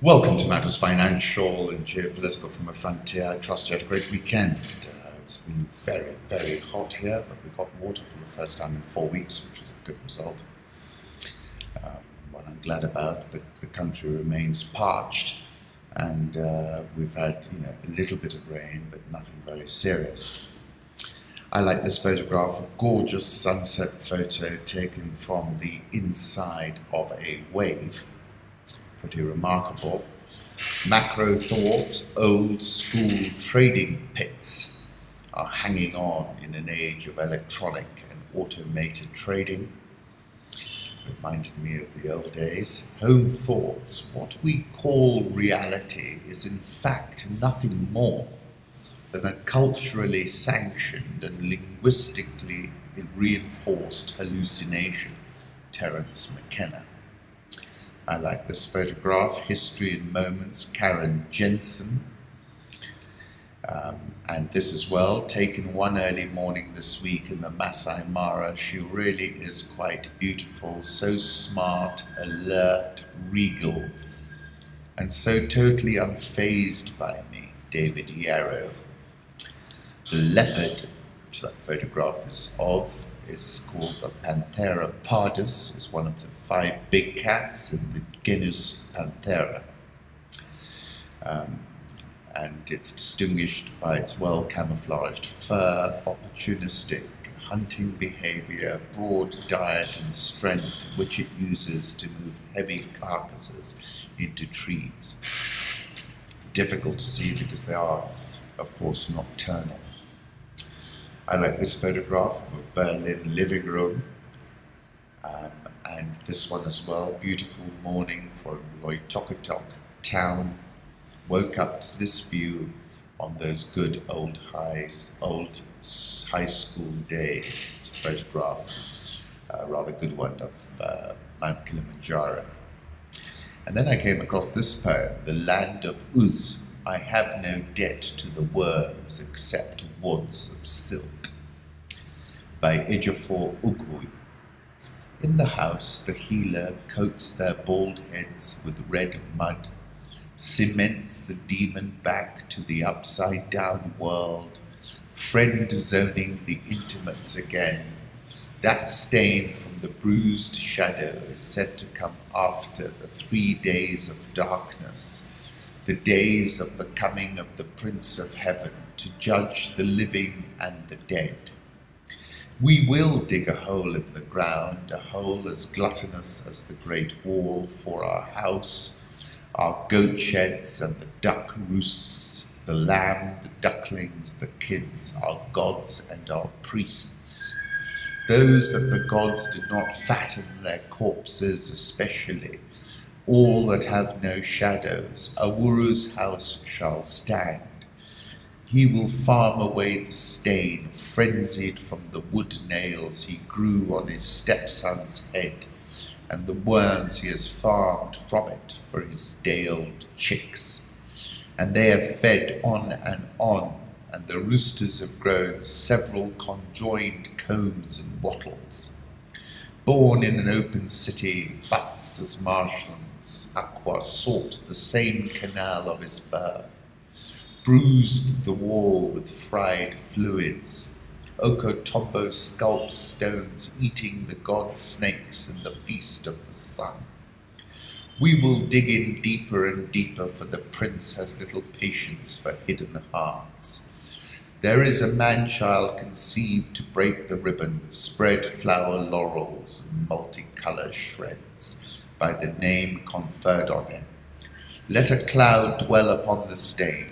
Welcome to Matters Financial and Geopolitical from a Frontier. I trust you had a great weekend. It's been very, very hot here, but we got water for the first time in 4 weeks, which was a good result. What I'm glad about, but the country remains parched, and we've had a little bit of rain, but nothing very serious. I like this photograph, a gorgeous sunset photo taken from the inside of a wave. Pretty remarkable. Macro thoughts, old school trading pits are hanging on in an age of electronic and automated trading. Reminded me of the old days. Home thoughts, what we call reality is in fact nothing more than a culturally sanctioned and linguistically reinforced hallucination. Terence McKenna. I like this photograph, History in Moments, Karen Jensen. And this as well, taken one early morning this week in the Masai Mara. She really is quite beautiful, so smart, alert, regal, and so totally unfazed by me, David Yarrow. The leopard, which that photograph is of, is called the Panthera pardus. It's one of the 5 big cats in the genus Panthera. And it's distinguished by its well-camouflaged fur, opportunistic hunting behavior, broad diet and strength, which it uses to move heavy carcasses into trees. Difficult to see because they are, of course, nocturnal. I like this photograph of a Berlin living room, and this one as well. Beautiful morning from Loitokotok town. Woke up to this view on those good old high school days. It's a photograph, a rather good one, of Mount Kilimanjaro. And then I came across this poem, The Land of Uz. I have no debt to the worms except wads of silk, by Ejiofor Ugwu. In the house, the healer coats their bald heads with red mud, cements the demon back to the upside-down world, friend-zoning the intimates again. That stain from the bruised shadow is said to come after the 3 days of darkness, the days of the coming of the Prince of Heaven to judge the living and the dead. We will dig a hole in the ground, a hole as gluttonous as the Great Wall, for our house, our goat sheds and the duck roosts, the lamb, the ducklings, the kids, our gods and our priests. Those that the gods did not fatten their corpses especially, all that have no shadows, Awuru's house shall stand. He will farm away the stain, frenzied from the wood nails he grew on his stepson's head, and the worms he has farmed from it for his day-old chicks. And they have fed on, and the roosters have grown several conjoined combs and wattles. Born in an open city, butts as marshlands, Aqua sought the same canal of his birth, bruised the wall with fried fluids. Okotombo sculpts stones, eating the god snakes in the feast of the sun. We will dig in deeper and deeper, for the prince has little patience for hidden hearts. There is a man-child conceived to break the ribbons, spread flower laurels and multicolour shreds, by the name conferred on him. Let a cloud dwell upon the stain.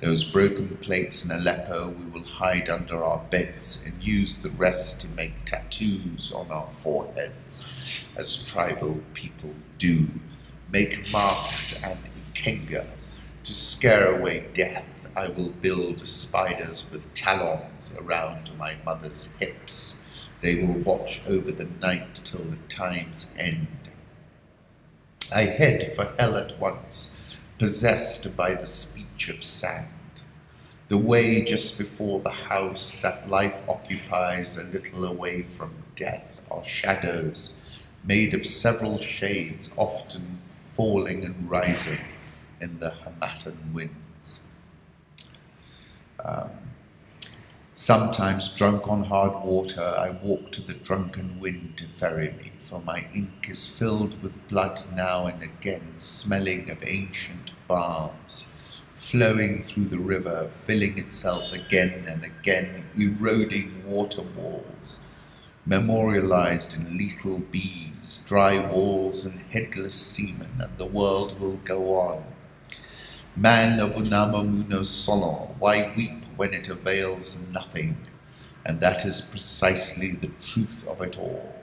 Those broken plates in Aleppo we will hide under our beds and use the rest to make tattoos on our foreheads, as tribal people do. Make masks and ikenga. To scare away death, I will build spiders with talons around my mother's hips. They will watch over the night till the time's end. I head for hell at once, possessed by the speech of sand. The way just before the house that life occupies a little away from death are shadows, made of several shades, often falling and rising in the Hamatan winds. Sometimes drunk on hard water, I walk to the drunken wind to ferry me, for my ink is filled with blood now and again, smelling of ancient balms, flowing through the river, filling itself again and again, eroding water walls, memorialized in lethal beads, dry walls and headless seamen, and the world will go on. Man of Unamamuno Solon, why weep when it avails nothing? And that is precisely the truth of it all,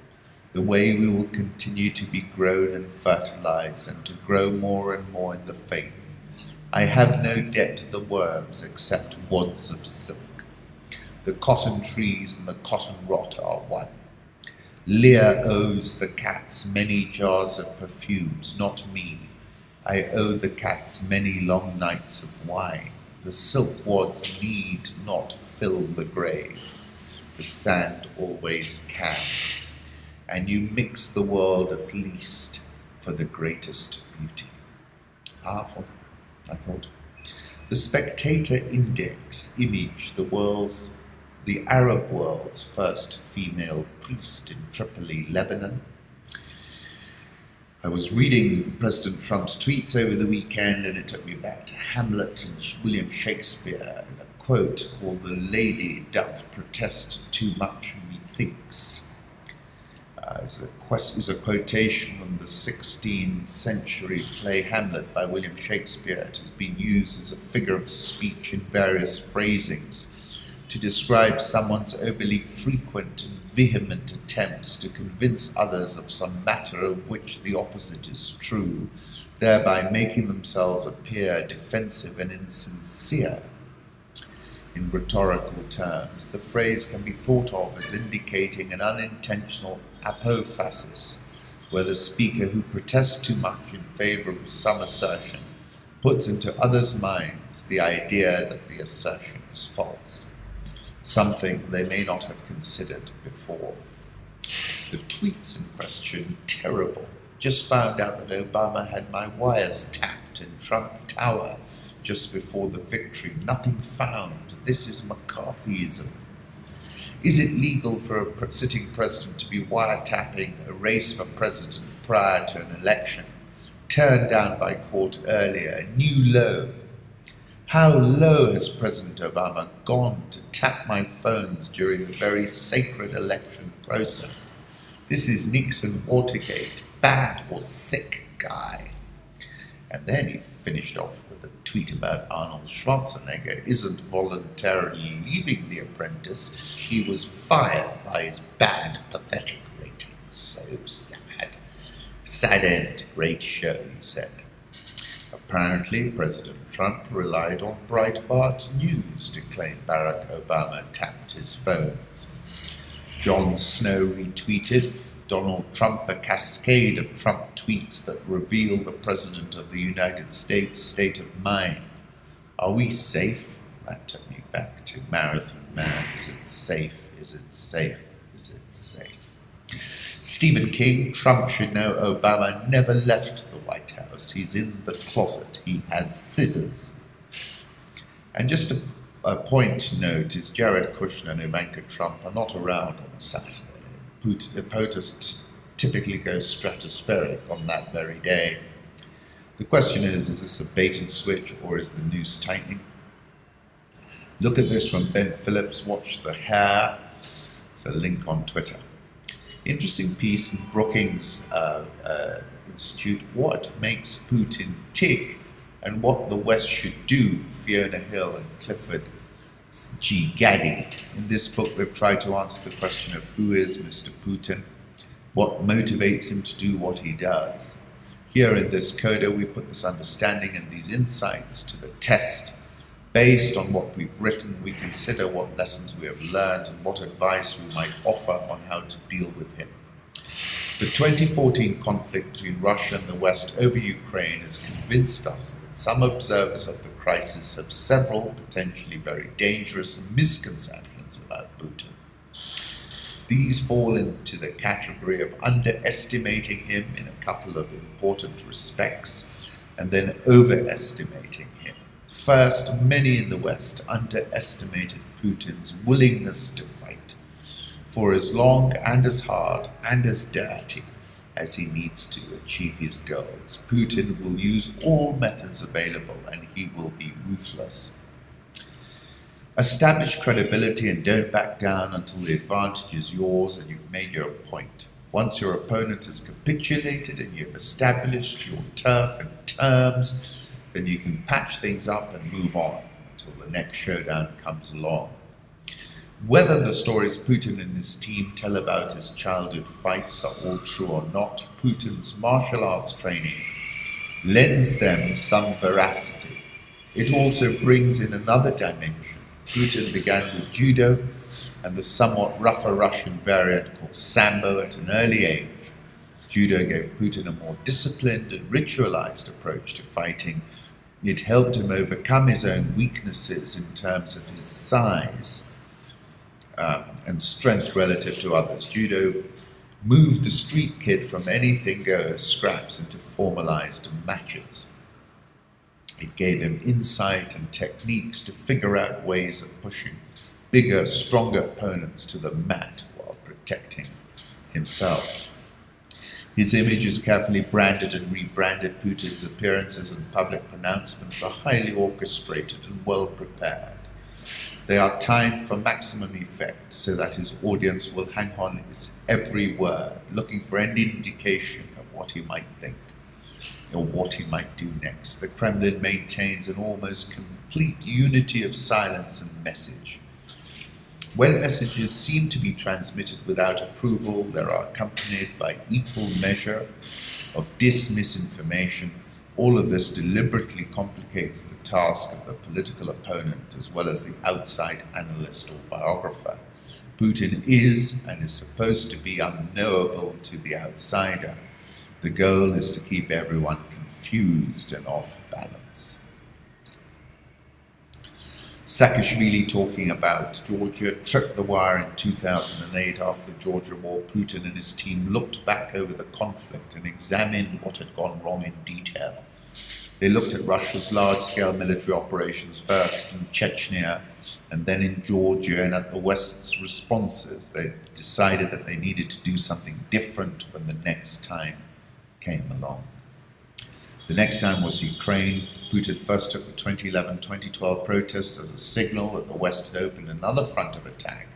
the way we will continue to be grown and fertilized, and to grow more and more in the faith. I have no debt to the worms except wads of silk. The cotton trees and the cotton rot are one. Lear owes the cats many jars of perfumes, not me. I owe the cats many long nights of wine. The silk wads need not fill the grave. The sand always can. And you mix the world at least for the greatest beauty. Powerful, I thought. The Spectator Index imaged the Arab world's first female priest in Tripoli, Lebanon. I was reading President Trump's tweets over the weekend, and it took me back to Hamlet and William Shakespeare, and a quote called "The lady doth protest too much, methinks." Is a quotation from the 16th century play Hamlet by William Shakespeare. It has been used as a figure of speech in various phrasings to describe someone's overly frequent and vehement attempts to convince others of some matter of which the opposite is true, thereby making themselves appear defensive and insincere. In rhetorical terms, the phrase can be thought of as indicating an unintentional apophasis, where the speaker who protests too much in favor of some assertion puts into others' minds the idea that the assertion is false, something they may not have considered before. The tweets in question, terrible. Just found out that Obama had my wires tapped in Trump Tower just before the victory. Nothing found. This is McCarthyism. Is it legal for a sitting president to be wiretapping a race for president prior to an election, turned down by court earlier, a new low? How low has President Obama gone to tap my phones during the very sacred election process? This is Nixon Watergate, bad or sick guy. And then he finished off with a tweet about Arnold Schwarzenegger isn't voluntarily leaving The Apprentice. He was fired by his bad, pathetic ratings. So sad. Sad end, great show, he said. Apparently, President Trump relied on Breitbart News to claim Barack Obama tapped his phones. Jon Snow retweeted Donald Trump, a cascade of Trump tweets that reveal the President of the United States' state of mind. Are we safe? That took me back to Marathon Man. Is it safe? Is it safe? Is it safe? Stephen King, Trump should know Obama never left the White House. He's in the closet. He has scissors. And just a point to note is Jared Kushner and Ivanka Trump are not around on a Saturday. POTUS typically goes stratospheric on that very day. The question is this a bait and switch, or is the noose tightening? Look at this from Ben Phillips, Watch the Hair. It's a link on Twitter. Interesting piece in Brookings Institute, What Makes Putin Tick and What the West Should Do, Fiona Hill and Clifford G. Gaddy. In this book, we've tried to answer the question of who is Mr. Putin, what motivates him to do what he does. Here in this coda, we put this understanding and these insights to the test. Based on what we've written, we consider what lessons we have learned and what advice we might offer on how to deal with him. The 2014 conflict between Russia and the West over Ukraine has convinced us that some observers of the crisis have several potentially very dangerous misconceptions about Putin. These fall into the category of underestimating him in a couple of important respects, and then overestimating him. First, many in the West underestimated Putin's willingness to fight for as long and as hard and as dirty as he needs to achieve his goals. Putin will use all methods available, and he will be ruthless. Establish credibility and don't back down until the advantage is yours and you've made your point. Once your opponent has capitulated and you've established your turf and terms, then you can patch things up and move on until the next showdown comes along. Whether the stories Putin and his team tell about his childhood fights are all true or not, Putin's martial arts training lends them some veracity. It also brings in another dimension. Putin began with judo and the somewhat rougher Russian variant called sambo at an early age. Judo gave Putin a more disciplined and ritualized approach to fighting. It helped him overcome his own weaknesses in terms of his size and strength relative to others. Judo moved the street kid from anything goes scraps into formalized matches. It gave him insight and techniques to figure out ways of pushing bigger, stronger opponents to the mat while protecting himself. His image is carefully branded and rebranded. Putin's appearances and public pronouncements are highly orchestrated and well prepared. They are timed for maximum effect so that his audience will hang on his every word, looking for any indication of what he might think or what he might do next. The Kremlin maintains an almost complete unity of silence and message. When messages seem to be transmitted without approval, they are accompanied by equal measure of misinformation. All of this deliberately complicates the task of the political opponent as well as the outside analyst or biographer. Putin is and is supposed to be unknowable to the outsider. The goal is to keep everyone confused and off balance. Saakashvili, talking about Georgia, tripped the wire in 2008 after the Georgia war. Putin and his team looked back over the conflict and examined what had gone wrong in detail. They looked at Russia's large-scale military operations first in Chechnya and then in Georgia, and at the West's responses. They decided that they needed to do something different when the next time came along. The next time was Ukraine. Putin first took the 2011-2012 protests as a signal that the West had opened another front of attack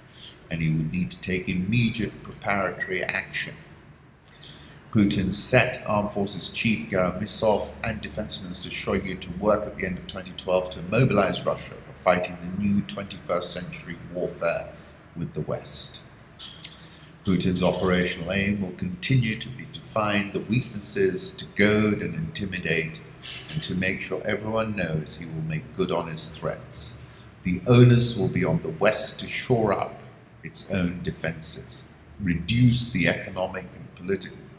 and he would need to take immediate preparatory action. Putin set Armed Forces Chief Gerasimov and Defense Minister Shoigu to work at the end of 2012 to mobilize Russia for fighting the new 21st century warfare with the West. Putin's operational aim will continue to be to find the weaknesses, to goad and intimidate, and to make sure everyone knows he will make good on his threats. The onus will be on the West to shore up its own defenses, reduce the economic and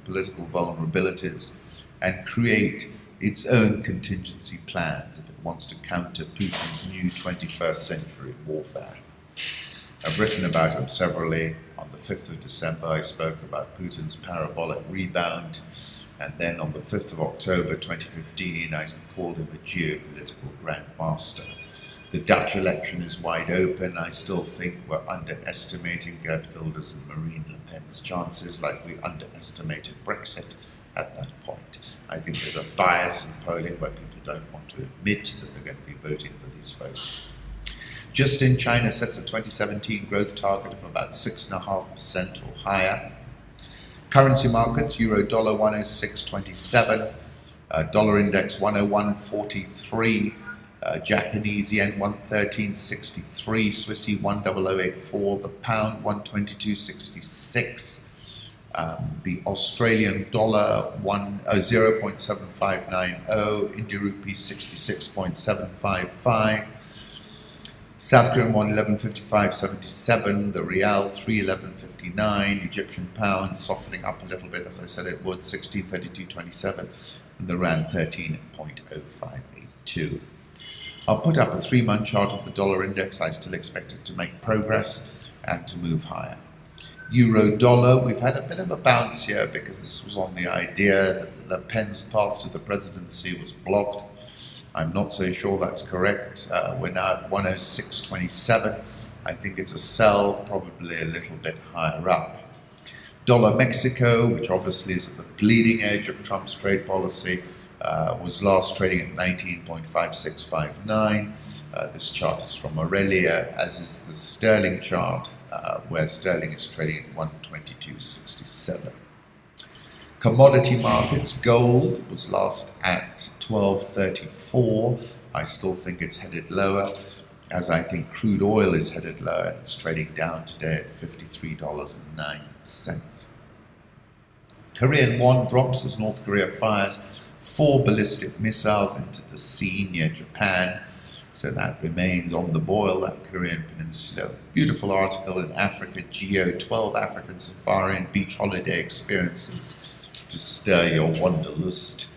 political vulnerabilities, and create its own contingency plans if it wants to counter Putin's new 21st century warfare. I've written about him severally. On the 5th of December, I spoke about Putin's parabolic rebound, and then on the 5th of October 2015, I called him a geopolitical grandmaster. The Dutch election is wide open. I still think we're underestimating Geert Wilders and Marine Le Pen's chances like we underestimated Brexit at that point. I think there's a bias in polling where people don't want to admit that they're going to be voting for these folks. Just in, China sets a 2017 growth target of about 6.5% or higher. Currency markets, euro dollar 106.27, dollar index 101.43, Japanese yen 113.63, Swissy 100.84, the pound 122.66, the Australian dollar 0.7590, Indian rupee 66.755, South Korean won 11.55.77, the Rial 3.11.59, Egyptian pound softening up a little bit, as I said it would, 16.32.27, and the Rand 13.0582. I'll put up a 3-month chart of the dollar index. I still expect it to make progress and to move higher. Euro dollar, we've had a bit of a bounce here because this was on the idea that Le Pen's path to the presidency was blocked. I'm not so sure that's correct. We're now at 106.27. I think it's a sell, probably a little bit higher up. Dollar Mexico, which obviously is at the bleeding edge of Trump's trade policy, was last trading at 19.5659. This chart is from Aurelia, as is the sterling chart, where sterling is trading at 122.67. Commodity markets, gold was last at 12.34. I still think it's headed lower, as I think crude oil is headed lower, and it's trading down today at $53.09. Korean won drops as North Korea fires 4 ballistic missiles into the sea near Japan. So that remains on the boil, that Korean peninsula. Beautiful article in Africa Geo, 12 African safari and beach holiday experiences to stir your wanderlust.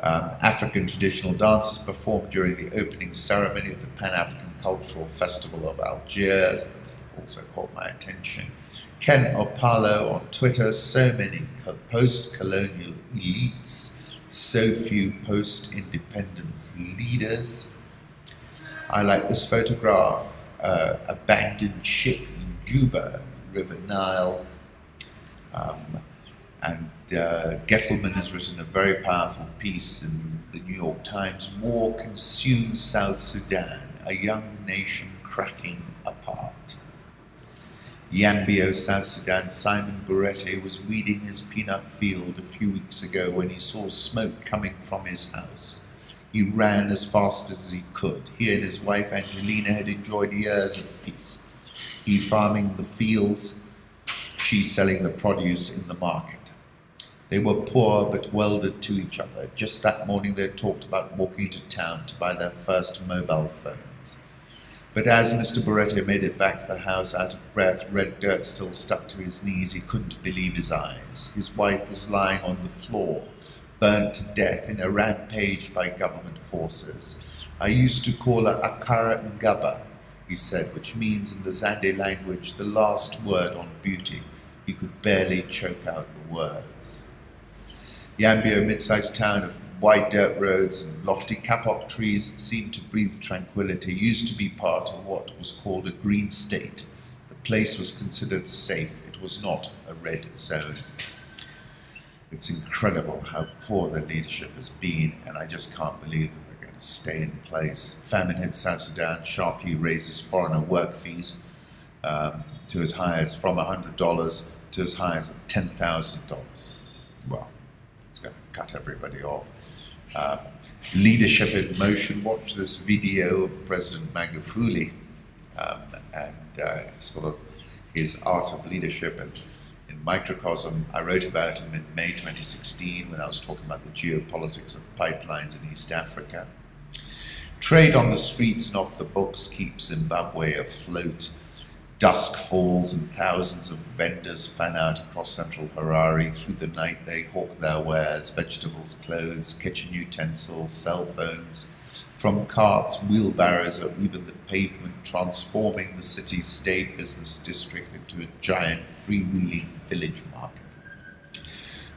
African traditional dances performed during the opening ceremony of the Pan-African Cultural Festival of Algiers. That's also caught my attention. Ken Opalo on Twitter, so many post-colonial elites, so few post-independence leaders. I like this photograph, abandoned ship in Juba, River Nile. Gettleman has written a very powerful piece in the New York Times, War Consumes South Sudan, a young nation cracking apart. Yambio, South Sudan, Simon Burete was weeding his peanut field a few weeks ago when he saw smoke coming from his house. He ran as fast as he could. He and his wife Angelina had enjoyed years of peace. He farming the fields, she selling the produce in the market. They were poor but welded to each other. Just that morning they talked about walking to town to buy their first mobile phones. But as Mr. Burete made it back to the house out of breath, red dirt still stuck to his knees, he couldn't believe his eyes. His wife was lying on the floor, burnt to death in a rampage by government forces. I used to call her Akara Ngaba, he said, which means in the Zande language the last word on beauty. He could barely choke out the words. Yambio, a mid-sized town of wide dirt roads and lofty kapok trees that seemed to breathe tranquility, used to be part of what was called a green state. The place was considered safe. It was not a red zone. It's incredible how poor the leadership has been, and I just can't believe that they're going to stay in place. Famine hits South Sudan, sharply raises foreigner work fees to as high as from $100 to as high as $10,000. Well, it's going to cut everybody off. Leadership in motion. Watch this video of President Magufuli it's sort of his art of leadership. And in Microcosm, I wrote about him in May 2016 when I was talking about the geopolitics of pipelines in East Africa. Trade on the streets and off the books keeps Zimbabwe afloat. Dusk falls and thousands of vendors fan out across central Harare. Through the night they hawk their wares, vegetables, clothes, kitchen utensils, cell phones, from carts, wheelbarrows, or even the pavement, transforming the city's staid business district into a giant freewheeling village market.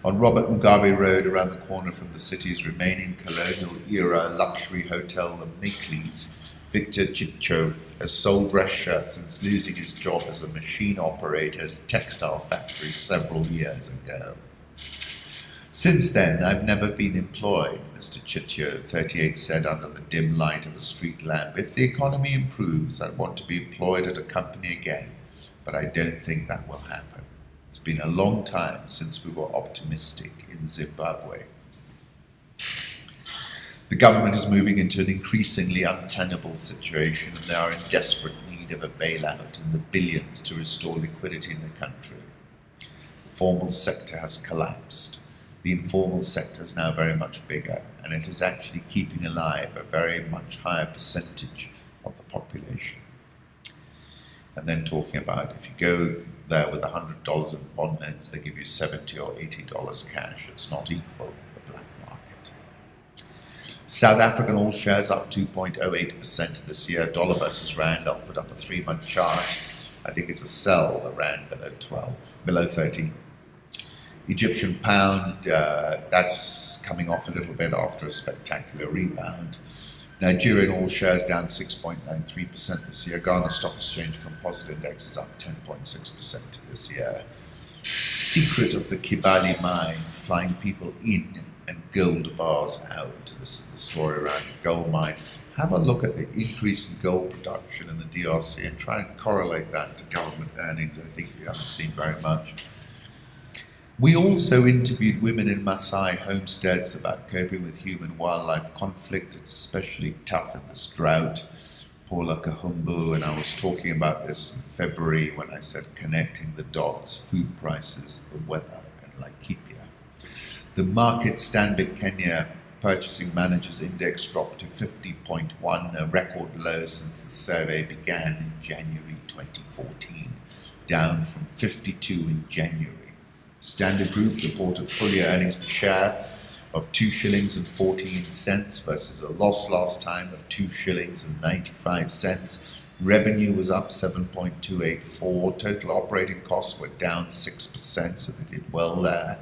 On Robert Mugabe Road, around the corner from the city's remaining colonial-era luxury hotel, the Makeley's, Victor Chicho has sold dress shirts since losing his job as a machine operator at a textile factory several years ago. Since then, I've never been employed, Mr. Chityo, 38, said under the dim light of a street lamp. If the economy improves, I'd want to be employed at a company again, but I don't think that will happen. It's been a long time since we were optimistic in Zimbabwe. The government is moving into an increasingly untenable situation, and they are in desperate need of a bailout in the billions to restore liquidity in the country. The formal sector has collapsed. The informal sector is now very much bigger, and it is actually keeping alive a very much higher percentage of the population. And then talking about if you go there with $100 in bond notes, they give you $70 or $80 cash. It's not equal in the black market. South African all shares up 2.08% this year. Dollar versus rand. I'll put up a 3-month chart. I think it's a sell, the rand below 13. Egyptian pound, that's coming off a little bit after a spectacular rebound. Nigerian all shares down 6.93% this year. Ghana Stock Exchange Composite Index is up 10.6% this year. Secret of the Kibali mine, flying people in and gold bars out. This is the story around the gold mine. Have a look at the increase in gold production in the DRC and try and correlate that to government earnings. I think we haven't seen very much. We also interviewed women in Maasai homesteads about coping with human-wildlife conflict. It's especially tough in this drought. Paula Kahumbu and I was talking about this in February when I said connecting the dots, food prices, the weather, and Laikipia. The market Stanbic Kenya Purchasing Managers Index dropped to 50.1, a record low since the survey began in January 2014, down from 52 in January. Standard Group reported full-year earnings per share of 2 shillings and 14 cents versus a loss last time of 2 shillings and 95 cents. Revenue was up 7.284. Total operating costs were down 6%, so they did well there.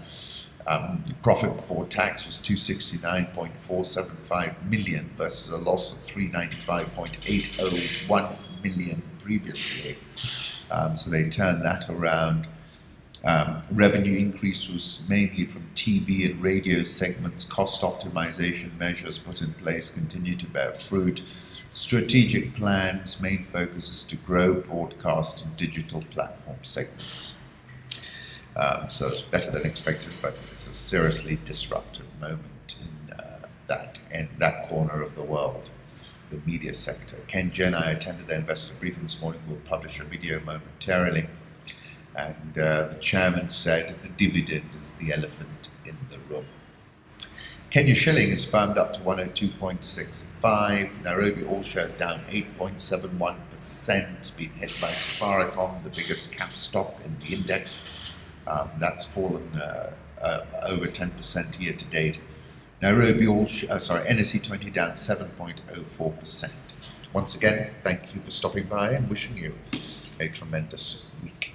Profit before tax was 269.475 million versus a loss of 395.801 million previously. So they turned that around. Revenue increase was mainly from TV and radio segments. Cost optimization measures put in place continue to bear fruit. Strategic plans, main focus is to grow broadcast and digital platform segments. So it's better than expected, but it's a seriously disruptive moment in that corner of the world, the media sector. Ken Jen, I attended the investor briefing this morning. We'll publish a video momentarily. And the chairman said the dividend is the elephant in the room. Kenya shilling is firmed up to 102.65. Nairobi all shares down 8.71%, being hit by Safaricom, the biggest cap stock in the index. That's fallen over 10% year to date. Nairobi NSE 20 down 7.04%. Once again, thank you for stopping by and wishing you a tremendous week.